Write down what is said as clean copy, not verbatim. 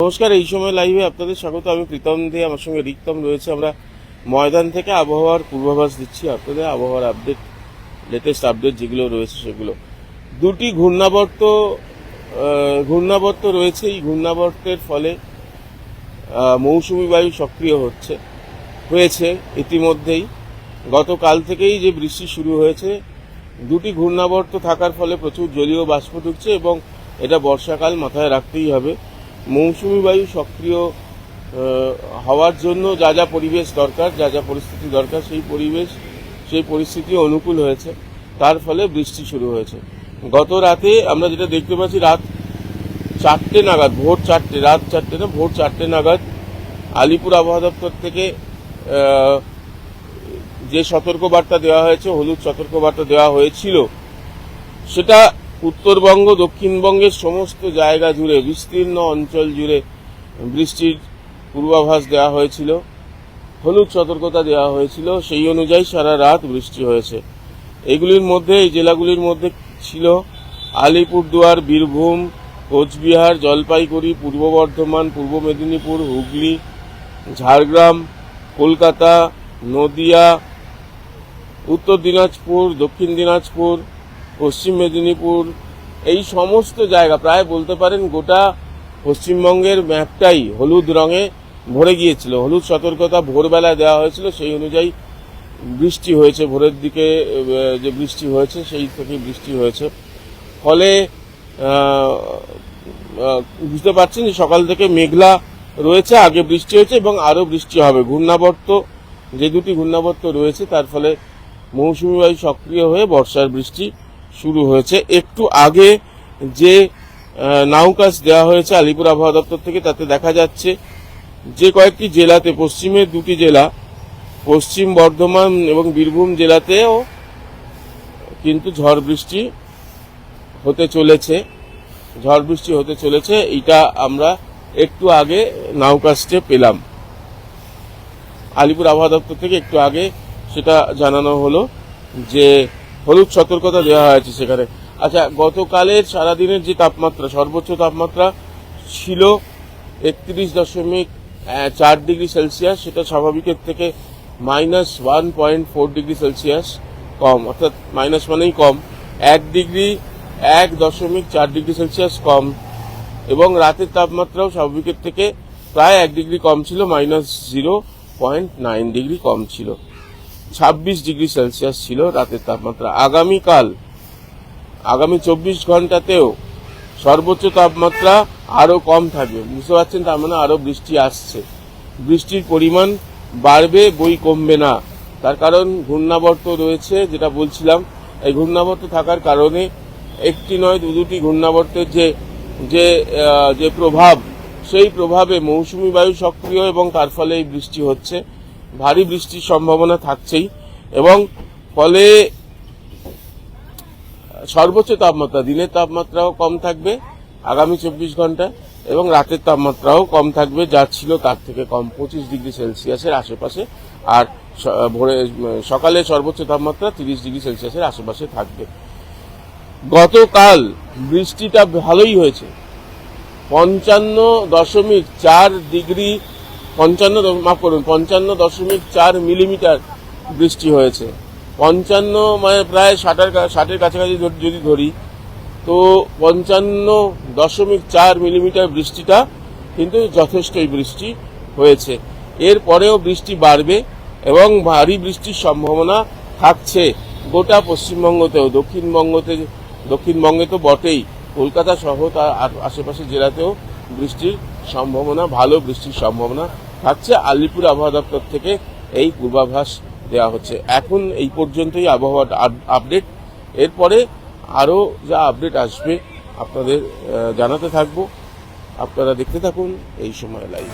নমস্কার, এই সময় লাইভে আপনাদের স্বাগত। আমি প্রীতম দে, আমার সঙ্গে রিক্তম রয়েছে। আমরা ময়দান থেকে আবহাওয়ার পূর্বাভাস দিচ্ছি আপনাদের। আবহাওয়ার আপডেট, লেটেস্ট আপডেট যেগুলো রয়েছে সেগুলো। দুটি ঘূর্ণাবর্ত রয়েছে। এই ঘূর্ণাবর্তের ফলে মৌসুমি বায়ু সক্রিয় হয়েছে ইতিমধ্যেই। গতকাল থেকেই যে বৃষ্টি শুরু হয়েছে, দুটি ঘূর্ণাবর্ত থাকার ফলে প্রচুর জলীয় বাষ্প ঢুকছে এবং এটা বর্ষাকাল, মাথায় রাখতেই হবে। মৌসুমি বায়ু সক্রিয় হওয়ার জন্য যা যা পরিবেশ দরকার, যা যা পরিস্থিতি দরকার, সেই পরিস্থিতি অনুকূল হয়েছে। তার ফলে বৃষ্টি শুরু হয়েছে। গত রাতে আমরা যেটা দেখতে পাচ্ছি, রাত 4টে নাগাদ, ভোর 4টে নাগাদ আলিপুর আবহাওয়া দপ্তর থেকে যে সতর্কবার্তা দেওয়া হয়েছে, হলুদ সতর্কবার্তা দেওয়া হয়েছিল, সেটা উত্তরবঙ্গ, দক্ষিণবঙ্গের সমস্ত জায়গা জুড়ে, বিস্তীর্ণ অঞ্চল জুড়ে বৃষ্টির পূর্বাভাস দেওয়া হয়েছিল, হলুদ সতর্কতা দেওয়া হয়েছিল। সেই অনুযায়ী সারা রাত বৃষ্টি হয়েছে। এই জেলাগুলির মধ্যে ছিল আলিপুরদুয়ার, বীরভূম, কোচবিহার, জলপাইগুড়ি, পূর্ব বর্ধমান, পূর্ব মেদিনীপুর, হুগলি, ঝাড়গ্রাম, কলকাতা, নদিয়া, উত্তর দিনাজপুর, দক্ষিণ দিনাজপুর, পশ্চিম মেদিনীপুর। এই সমস্ত জায়গা, প্রায় বলতে পারেন গোটা পশ্চিমবঙ্গের ম্যাপটাই হলুদ রঙে ভরে গিয়েছিল। হলুদ সতর্কতা ভোরবেলায় দেওয়া হয়েছিল, সেই অনুযায়ী বৃষ্টি হয়েছে। ভোরের দিকে যে বৃষ্টি হয়েছে, সেই থেকে বৃষ্টি হয়েছে। ফলে বুঝতে পারছেন যে সকাল থেকে মেঘলা রয়েছে, আগে বৃষ্টি হয়েছে এবং আরও বৃষ্টি হবে। যে দুটি ঘূর্ণাবর্ত রয়েছে, তার ফলে মৌসুমি বায়ু সক্রিয় হয়ে বর্ষার বৃষ্টি শুরু হয়েছে। একটু আগে যে নাউকাস দেওয়া হয়েছে আলিপুর আবহাওয়া দপ্তর থেকে, তাতে দেখা যাচ্ছে যে কয়েকটি জেলাতে, পশ্চিমের দুটি জেলা, পশ্চিম বর্ধমান এবং বীরভূম জেলাতেও কিন্তু ঝড় বৃষ্টি হতে চলেছে। এটা আমরা একটু আগে নাউকাস্টে পেলাম, আলিপুর আবহাওয়া দপ্তর থেকে একটু আগে সেটা জানানো হলো যে হলুদ সতর্কতা দেওয়া হয়েছে সেখানে। আচ্ছা, গতকালের সারাদিনের যে তাপমাত্রা, সর্বোচ্চ তাপমাত্রা ছিল 31.4 ডিগ্রি সেলসিয়াস। সেটা স্বাভাবিকের থেকে -1.4 ডিগ্রি সেলসিয়াস কম, অর্থাৎ মাইনাস মানেই কম, 1.4 ডিগ্রি সেলসিয়াস কম। এবং রাতের তাপমাত্রাও স্বাভাবিকের থেকে প্রায় 1 ডিগ্রি কম ছিল, -0.9 ডিগ্রি কম ছিল। 26 ডিগ্রি সেলসিয়াস ছিল রাতের তাপমাত্রা। আগামী 24 ঘন্টাতেও সর্বোচ্চ তাপমাত্রা আরো কম থাকবে। বুঝতে পারছেন, তার মানে আরো বৃষ্টি আসছে। বৃষ্টির পরিমাণ বাড়বে, বই কমবে না। তার কারণ ঘূর্ণাবর্ত রয়েছে, যেটা বলছিলাম। এই ঘূর্ণাবর্ত থাকার কারণে একটি নয়, দুটি ঘূর্ণাবর্তের যে প্রভাব, সেই প্রভাবে মৌসুমি বায়ু সক্রিয় এবং তার ফলে এই বৃষ্টি হচ্ছে। ভারী বৃষ্টির সম্ভাবনা থাকছেই এবং ফলে সর্বোচ্চ তাপমাত্রা, দিনের তাপমাত্রাও কম থাকবে আগামী 24 ঘন্টা এবং রাতের তাপমাত্রাও কম থাকবে, যা ছিল তার থেকে কম, 25 ডিগ্রি সেলসিয়াসের আশেপাশে। আর সকালে সর্বোচ্চ তাপমাত্রা 30 ডিগ্রি সেলসিয়াসের আশেপাশে থাকবে। গতকাল বৃষ্টিটা ভালোই হয়েছে, 55.4 মিলিমিটার বৃষ্টি হয়েছে। 55 মানে প্রায় 60-এর কাছাকাছি যদি ধরি, তো 55.4 মিলিমিটার বৃষ্টিটা কিন্তু যথেষ্টই বৃষ্টি হয়েছে। এরপরেও বৃষ্টি বাড়বে এবং ভারী বৃষ্টির সম্ভাবনা থাকছে গোটা পশ্চিমবঙ্গতেও, দক্ষিণবঙ্গে তো বটেই, কলকাতা সহ তার আশেপাশের জেলাতেও ভালো বৃষ্টির সম্ভাবনা থাকছে। আলিপুর আবহাওয়া দপ্তর থেকে এই পূর্বাভাস দেওয়া হচ্ছে। এখন এই পর্যন্তই আবহাওয়া আপডেট। এরপরে আরও যা আপডেট আসবে আপনাদের জানাতে থাকবো। আপনারা দেখতে থাকুন এই সময় লাইভ।